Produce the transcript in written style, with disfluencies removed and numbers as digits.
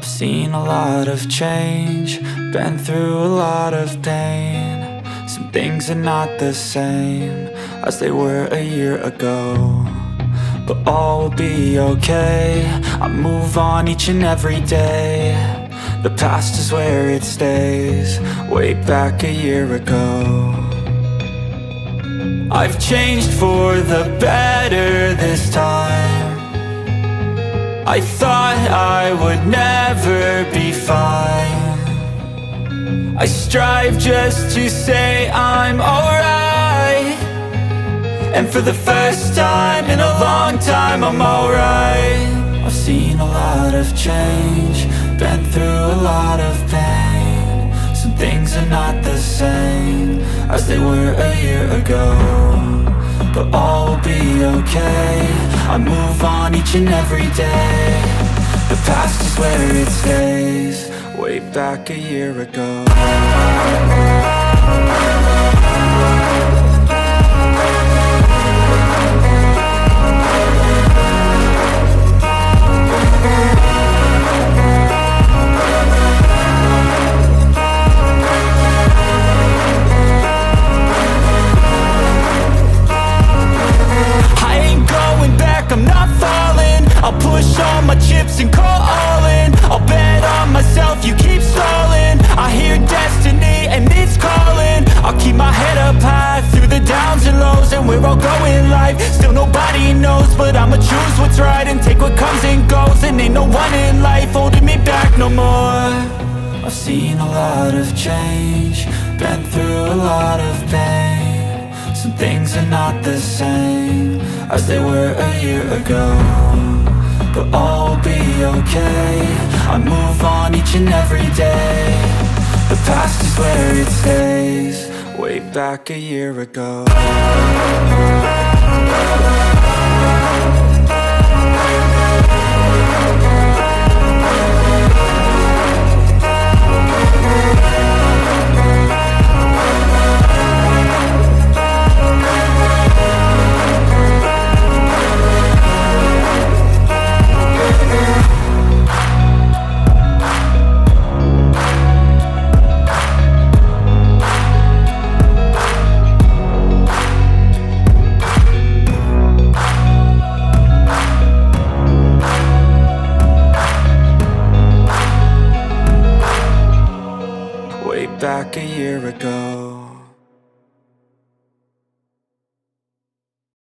I've seen a lot of change, been through a lot of pain. Some things are not the same as they were a year ago, but all will be okay. I move on each and every day. The past is where it stays, way back a year ago. I've changed for the better this time. I thought I would never be fine. I strive just to say I'm alright, and for the first time in a long time I'm alright. I've seen a lot of change, been through a lot of pain. Some things are not the same as they were a year ago, but all will be okay. I move on each and every day. The past is where it stays, way back a year ago. I'm not falling, I'll push all my chips and call all in. I'll bet on myself, you keep stalling. I hear destiny and it's calling. I'll keep my head up high through the downs and lows, and we're all going life. Still nobody knows, but I'ma choose what's right and take what comes and goes. And ain't no one in life holding me back no more. I've seen a lot of change, been through a lot of pain. Some things are not the same as they were a year ago, but all will be okay. I move on each and every day. The past is where it stays, way back a year ago. Back a year ago.